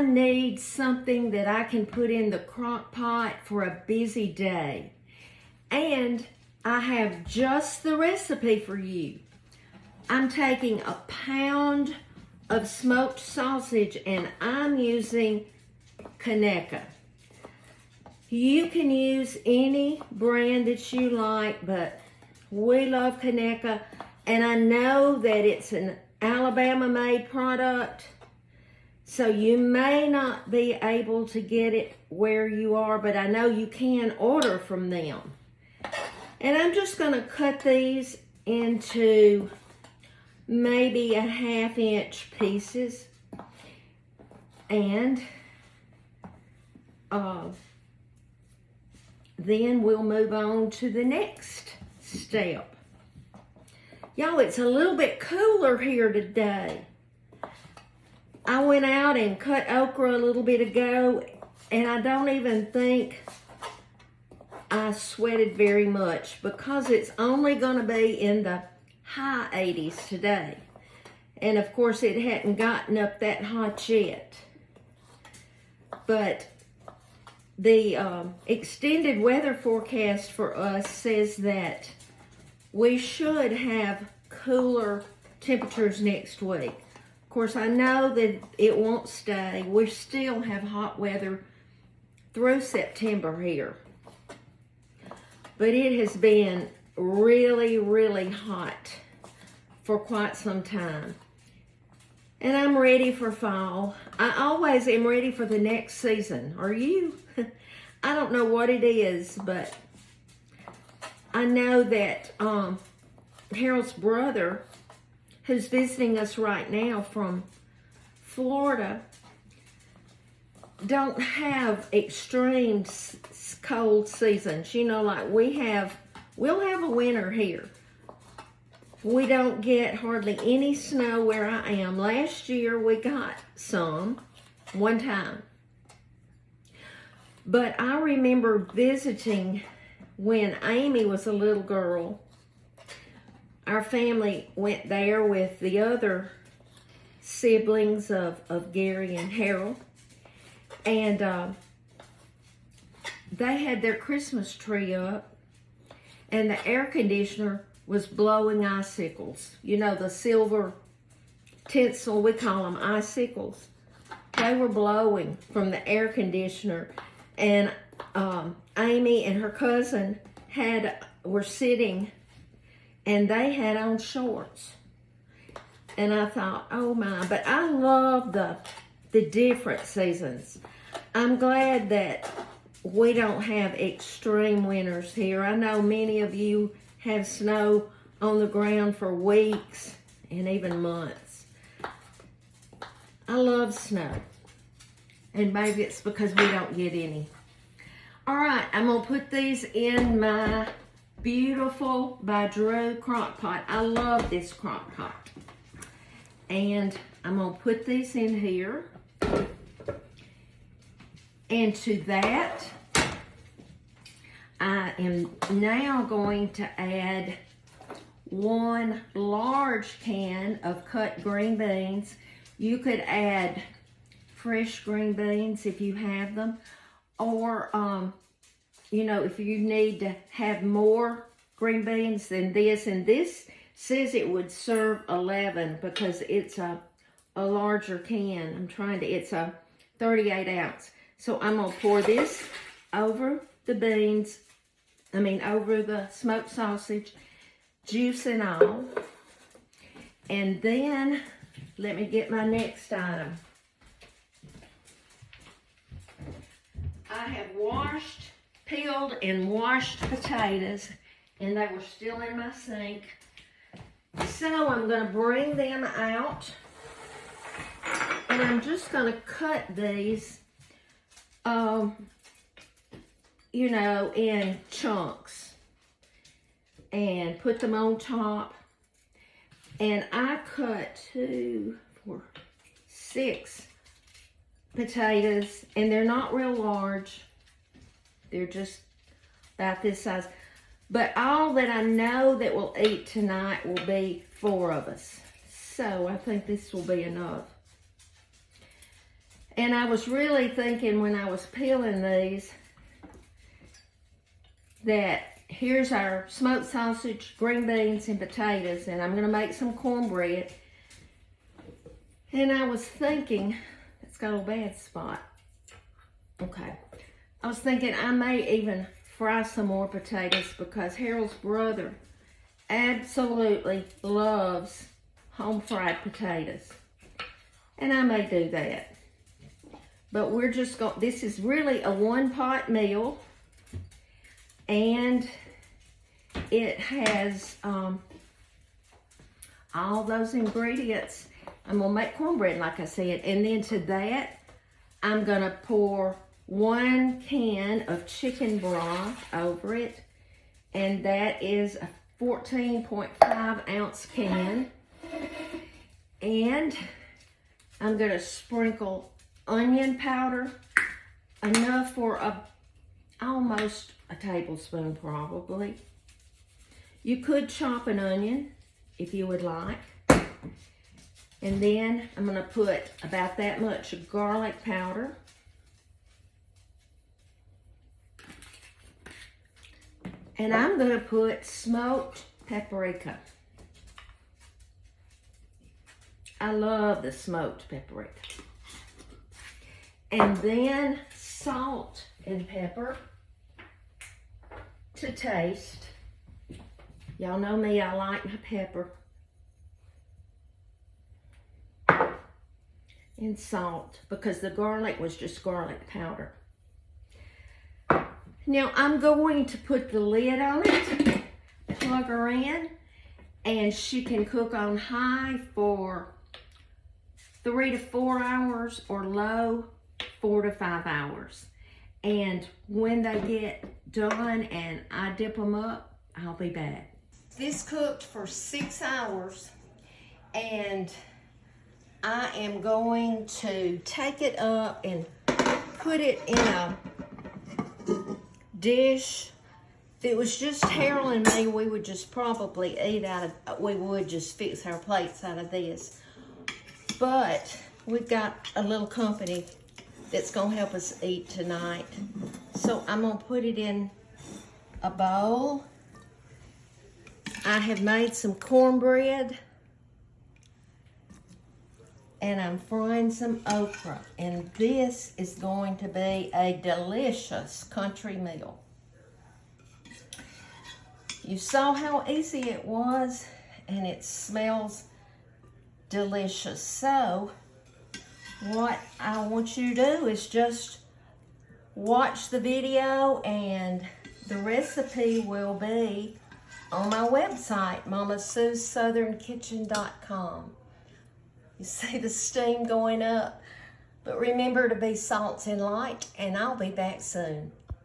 I need something that I can put in the crock pot for a busy day. And I have just the recipe for you. I'm taking a pound of smoked sausage and I'm using Conecuh. You can use any brand that you like, but we love Conecuh, and I know that it's an Alabama-made product, so you may not be able to get it where you are, but I know you can order from them. And I'm just going to cut these into maybe a 1/2 inch pieces, and then we'll move on to the next step. Y'all, it's a little bit cooler here today. I went out and cut okra a little bit ago, and I don't even think I sweated very much because it's only going to be in the high 80s today. And of course, it hadn't gotten up that hot yet. But the extended weather forecast for us says that we should have cooler temperatures next week. Of course, I know that it won't stay. We still have hot weather through September here. But it has been really, really hot for quite some time. And I'm ready for fall. I always am ready for the next season. Are you? I don't know what it is, but I know that Harold's brother, who's visiting us right now from Florida, don't have extreme cold seasons. You know, like we'll have a winter here. We don't get hardly any snow where I am. Last year we got some, one time. But I remember visiting when Amy was a little girl. Our family went there with the other siblings of Gary and Harold. And they had their Christmas tree up, and the air conditioner was blowing icicles. You know, the silver tinsel, we call them icicles. They were blowing from the air conditioner. And Amy and her cousin were sitting, and they had on shorts. And I thought, oh my, but I love the different seasons. I'm glad that we don't have extreme winters here. I know many of you have snow on the ground for weeks and even months. I love snow. And maybe it's because we don't get any. All right, I'm going to put these in my beautiful by Drew crock pot. I love this crock pot. And I'm going to put these in here. And to that, I am now going to add 1 large can of cut green beans. You could add fresh green beans if you have them, or you know, if you need to have more green beans than this, and this says it would serve 11 because it's a larger can. It's a 38 ounce. So I'm gonna pour this over the beans, over the smoked sausage, juice and all. And then, let me get my next item. I have peeled and washed potatoes, and they were still in my sink. So I'm going to bring them out, and I'm just going to cut these, in chunks and put them on top. And I cut 2, 4, 6 potatoes, and they're not real large. They're just about this size. But all that I know that we'll eat tonight will be 4 of us. So I think this will be enough. And I was really thinking when I was peeling these that here's our smoked sausage, green beans, and potatoes, and I'm gonna make some cornbread. And I was thinking, it's got a little bad spot. Okay. I was thinking I may even fry some more potatoes because Harold's brother absolutely loves home fried potatoes. And I may do that. But we're just going, this is really a one pot meal. And it has all those ingredients. I'm gonna make cornbread like I said. And then to that, I'm gonna pour 1 can of chicken broth over it. And that is a 14.5 ounce can. And I'm gonna sprinkle onion powder, enough for almost a tablespoon probably. You could chop an onion if you would like. And then I'm gonna put about that much garlic powder. And I'm gonna put smoked paprika. I love the smoked paprika. And then salt and pepper to taste. Y'all know me, I like my pepper. And salt, because the garlic was just garlic powder. Now I'm going to put the lid on it, plug her in, and she can cook on high for 3 to 4 hours or low 4 to 5 hours. And when they get done and I dip them up, I'll be back. This cooked for 6 hours, and I am going to take it up and put it in a dish. If it was just Harold and me, we would just probably eat out of, we would just fix our plates out of this. But we've got a little company that's gonna help us eat tonight. So I'm gonna put it in a bowl. I have made some cornbread, and I'm frying some okra. And this is going to be a delicious country meal. You saw how easy it was, and it smells delicious. So what I want you to do is just watch the video, and the recipe will be on my website, MamaSue'sSouthernKitchen.com. You see the steam going up, but remember to be salt and light, and I'll be back soon.